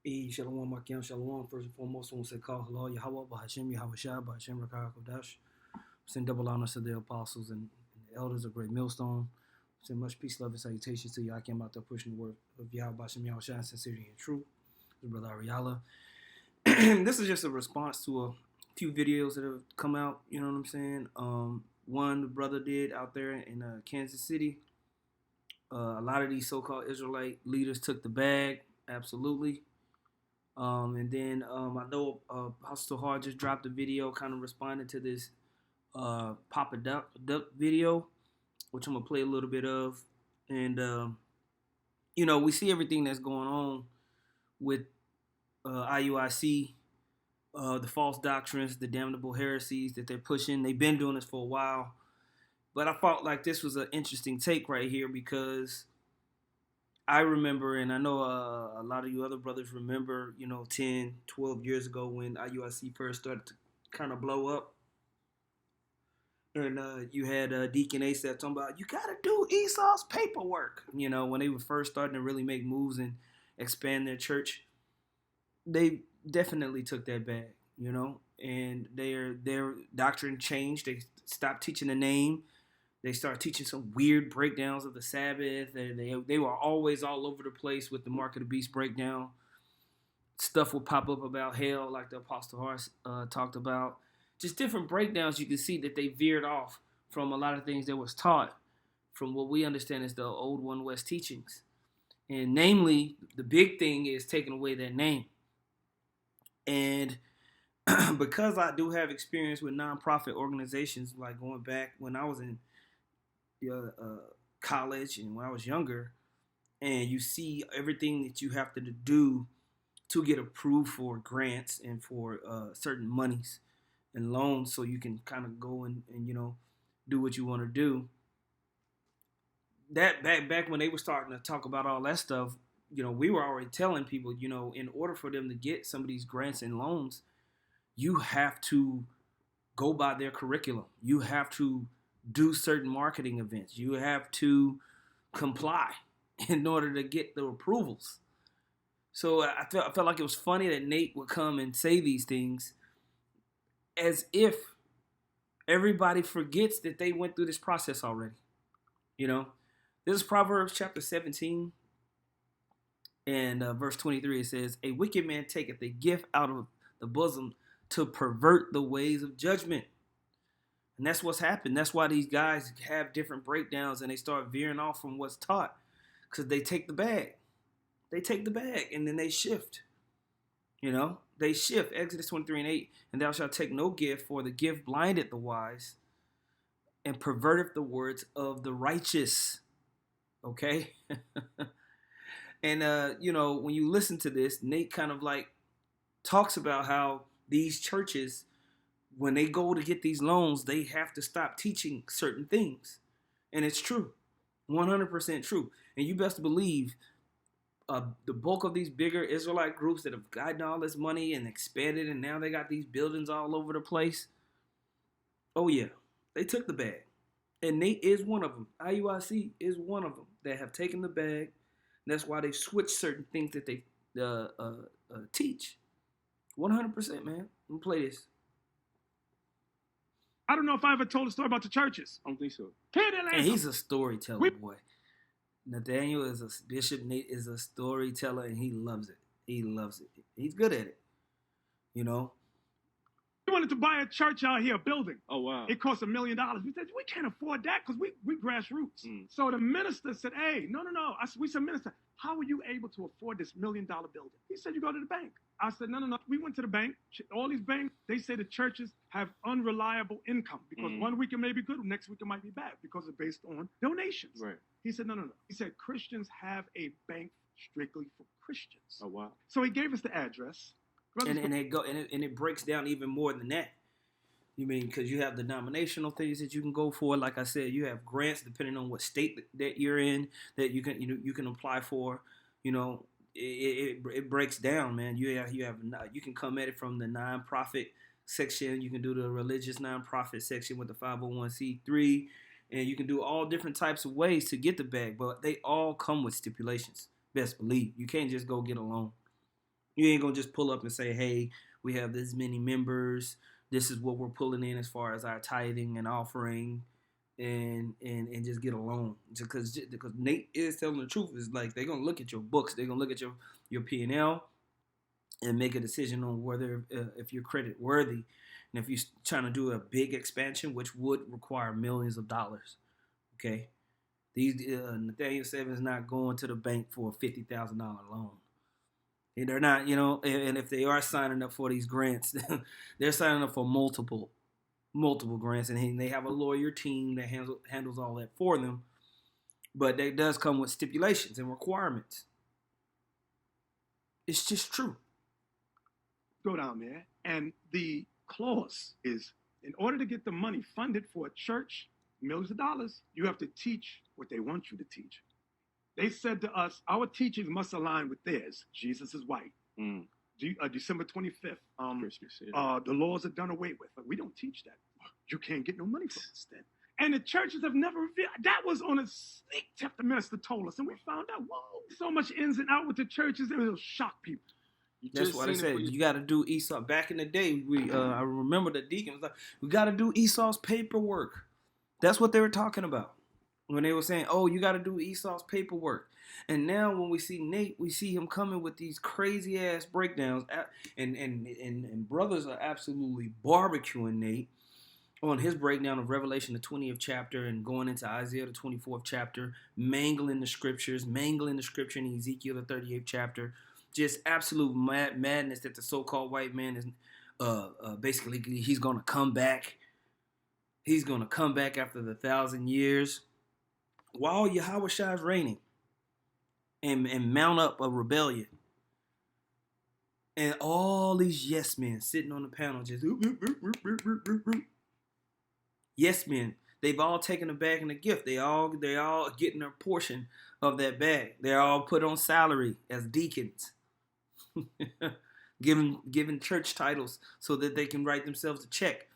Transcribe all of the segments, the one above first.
Shalom, Makim, Shalom. First and foremost, I want to say, call hello, Yahweh, Bahashem, Yahweh Shai, Bahashem, Rakah, Kodash. Send double honors to the apostles and the elders of Great Millstone. Send much peace, love, and salutations to you. I came out there pushing the word of Yahweh, Bahashem, Yahweh Shai, sincerity and truth. This brother Ariala. This is just a response to a few videos that have come out, you know what I'm saying? One the brother did out there in Kansas City. A lot of these so-called Israelite leaders took the bag, absolutely. And then I know Hostile Hard just dropped a video kind of responding to this Papa Duck video, which I'm going to play a little bit of. And, we see everything that's going on with IUIC, the false doctrines, the damnable heresies that they're pushing. They've been doing this for a while. But I felt like this was an interesting take right here because I remember, and I know a lot of you other brothers remember, 10, 12 years ago when IUIC first started to kind of blow up. And you had Deacon Asaph talking about, you got to do Esau's paperwork. When they were first starting to really make moves and expand their church, they definitely took that bag, and their doctrine changed. They stopped teaching the name. They started teaching some weird breakdowns of the Sabbath. They were always all over the place with the Mark of the Beast breakdown. Stuff would pop up about hell, like the Apostle Hart talked about. Just different breakdowns. You can see that they veered off from a lot of things that was taught from what we understand as the old One West teachings. And namely, the big thing is taking away that name. And because I do have experience with nonprofit organizations, like going back when I was in college and when I was younger, and you see everything that you have to do to get approved for grants and for certain monies and loans so you can kind of go and do what you want to do. That back when they were starting to talk about all that stuff, we were already telling people, in order for them to get some of these grants and loans, you have to go by their curriculum. You have to do certain marketing events. You have to comply in order to get the approvals. So I felt like it was funny that Nate would come and say these things as if everybody forgets that they went through this process already. This is Proverbs chapter 17 and verse 23. It says, a wicked man taketh a gift out of the bosom to pervert the ways of judgment. And that's what's happened. That's why these guys have different breakdowns and they start veering off from what's taught, because they take the bag. They take the bag and then they shift. They shift. Exodus 23:8, and thou shalt take no gift, for the gift blindeth the wise and perverteth the words of the righteous. Okay? And, when you listen to this, Nate kind of like talks about how these churches, when they go to get these loans, they have to stop teaching certain things. And it's true. 100% true. And you best believe the bulk of these bigger Israelite groups that have gotten all this money and expanded, and now they got these buildings all over the place. Oh, yeah. They took the bag. And Nate is one of them. IUIC is one of them that have taken the bag. And that's why they switched certain things that they teach. 100%, man. I'm going to play this. I don't know if I ever told a story about the churches. I don't think so. And he's a storyteller, boy. Nathaniel is Bishop Nate is a storyteller, and he loves it. He loves it. He's good at it. We wanted to buy a church out here, a building. Oh, wow. It cost $1 million. We said, we can't afford that because we grassroots. So the minister said, hey, no. We said, minister, how are you able to afford this $1 million building? He said, you go to the bank. I said, no. We went to the bank. All these banks, they say the churches have unreliable income because one week it may be good, next week it might be bad because it's based on donations. Right. He said, no. He said, Christians have a bank strictly for Christians. Oh, wow. So he gave us the address. And it breaks down even more than that. You mean, because you have the denominational things that you can go for. Like I said, you have grants depending on what state that you're in that you can apply for. It breaks down, man. You can come at it from the nonprofit section. You can do the religious nonprofit section with the 501c3, and you can do all different types of ways to get the bag. But they all come with stipulations. Best believe you can't just go get a loan. You ain't gonna just pull up and say, "Hey, we have this many members. This is what we're pulling in as far as our tithing and offering." And just get a loan because Nate is telling the truth. Is like they're gonna look at your books, they're gonna look at your P&L and make a decision on whether if you're credit worthy, and if you're trying to do a big expansion, which would require millions of dollars. Okay, these Nathaniel Seven's not going to the bank for a $50,000 loan. And they're not, and if they are signing up for these grants, they're signing up for multiple grants, and they have a lawyer team that handles all that for them. But that does come with stipulations and requirements. It's just true. Go down there, and the clause is, in order to get the money funded for a church, millions of dollars, you have to teach what they want you to teach. They said to us, our teachings must align with theirs. Jesus is white. December 25th, the laws are done away with. But we don't teach that. You can't get no money from us then. And the churches have never revealed. That was on a sneak tip the minister told us. And we found out, whoa, so much ins and out with the churches, it will shock people. That's what I said. You got to do Esau. Back in the day, I remember the deacon was like, we got to do Esau's paperwork. That's what they were talking about when they were saying, oh, you got to do Esau's paperwork. And now when we see Nate, we see him coming with these crazy ass breakdowns, and brothers are absolutely barbecuing Nate on his breakdown of Revelation, the 20th chapter, and going into Isaiah, the 24th chapter, mangling the scripture in Ezekiel, the 38th chapter. Just absolute madness that the so-called white man is basically, he's going to come back. He's going to come back after the 1,000 years while Yahweh Shai is reigning and mount up a rebellion. And all these yes men sitting on the panel just yes men. They've all taken a bag and a gift. They all getting their portion of that bag. They're all put on salary as deacons. given church titles so that they can write themselves a check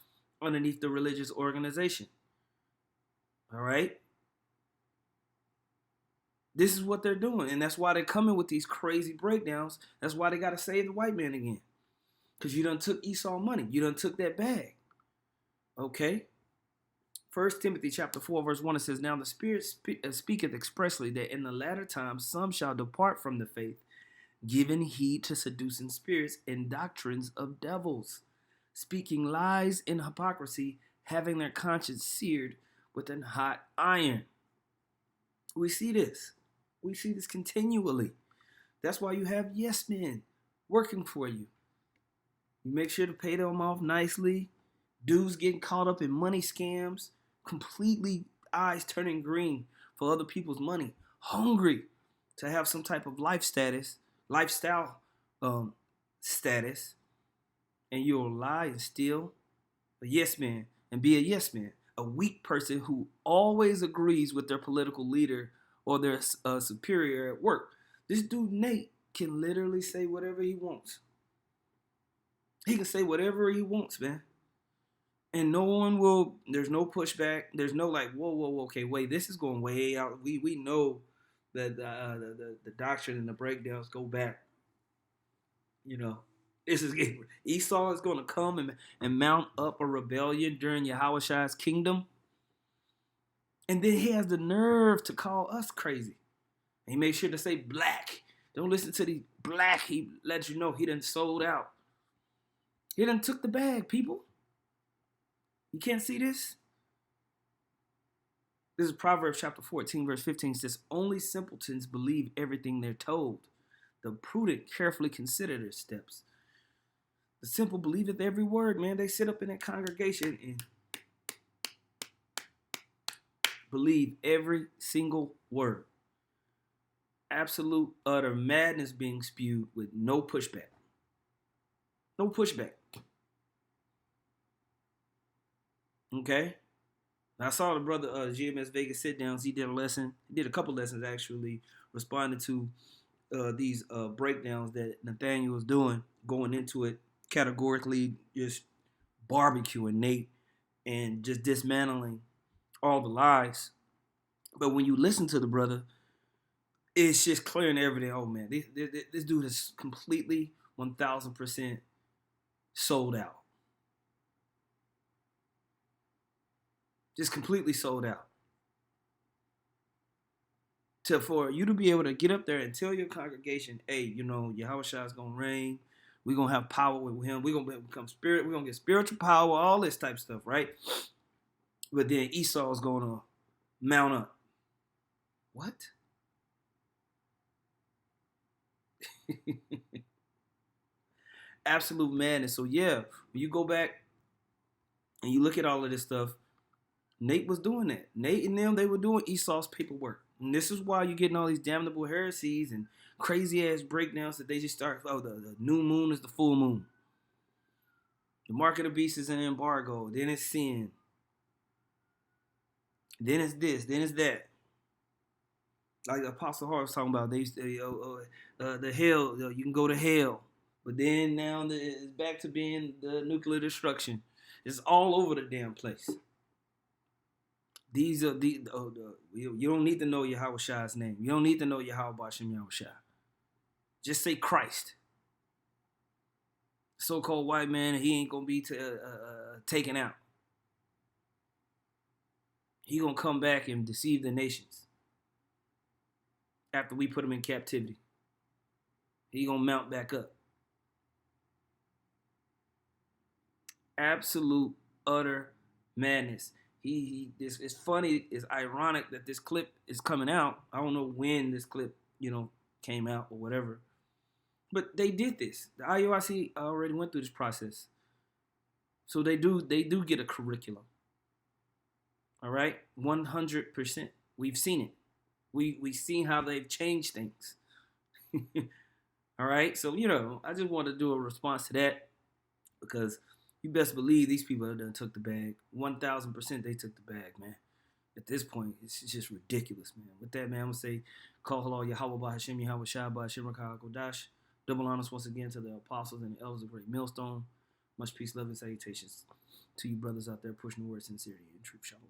underneath the religious organization. All right? This is what they're doing, and that's why they're coming with these crazy breakdowns. That's why they got to save the white man again, because you done took Esau money. You done took that bag. Okay? 1 Timothy chapter 4, verse 1, it says, now the Spirit speaketh expressly that in the latter times some shall depart from the faith, giving heed to seducing spirits and doctrines of devils, speaking lies in hypocrisy, having their conscience seared with an hot iron. We see this. We see this continually. That's why you have yes men working for you. You make sure to pay them off nicely. Dudes getting caught up in money scams, completely eyes turning green for other people's money, hungry to have some type of lifestyle status, and you'll lie and steal. A yes man and be a yes man, a weak person who always agrees with their political leader or their superior at work. This dude Nate can literally say whatever he wants. He can say whatever he wants, man. And no one will, there's no pushback. There's no like, whoa, okay, wait, this is going way out. We know that the doctrine and the breakdowns go back. Esau is going to come and mount up a rebellion during Yahweh Shai's kingdom. And then he has the nerve to call us crazy. And he made sure to say black. Don't listen to the black. He lets you know he done sold out. He done took the bag, people. You can't see this? This is Proverbs chapter 14, verse 15. It says, only simpletons believe everything they're told. The prudent carefully consider their steps. The simple believeth every word, man. They sit up in that congregation and believe every single word. Absolute, utter madness being spewed with no pushback. No pushback. Okay? I saw the brother GMS Vegas sit downs. He did a lesson. He did a couple lessons actually, responding to these breakdowns that Nathaniel was doing, going into it categorically, just barbecuing Nate and just dismantling all the lies. But when you listen to the brother, it's just clear and evident. Oh man, this dude is completely 1000% sold out. Just completely sold out. For you to be able to get up there and tell your congregation, hey, Yahushua is going to reign. We're going to have power with him. We're going to become spirit. We're going to get spiritual power, all this type of stuff, right? But then Esau is going to mount up. What? Absolute madness. So yeah, when you go back and you look at all of this stuff, Nate was doing that. Nate and them, they were doing Esau's paperwork. And this is why you're getting all these damnable heresies and crazy ass breakdowns that they just start. Oh, the new moon is the full moon. The mark of the beast is an embargo. Then it's sin. Then it's this. Then it's that. Like Apostle Hart was talking about, they used to, the hell, you can go to hell. But then now it's back to being the nuclear destruction. It's all over the damn place. These are you don't need to know Yahushua's name. You don't need to know Yahweh Hashem Yahushua. Just say Christ. So-called white man, he ain't gonna be taken out. He gonna come back and deceive the nations after we put him in captivity. He gonna mount back up. Absolute utter madness. It's funny, it's ironic that this clip is coming out. I don't know when this clip, came out or whatever. But they did this. The IUIC already went through this process. So they do get a curriculum. All right? 100%. We've seen it. We've seen how they've changed things. All right? So, I just want to do a response to that because you best believe these people done took the bag. 1,000% they took the bag, man. At this point, it's just ridiculous, man. With that, man, I'm going to say, call halal Yahweh Hashem, Yahweh Shai, Hashem Rakah Kodash. Double honors once again to the apostles and the elders of Great Millstone. Much peace, love, and salutations to you brothers out there pushing the word sincerity and truth. Shalom.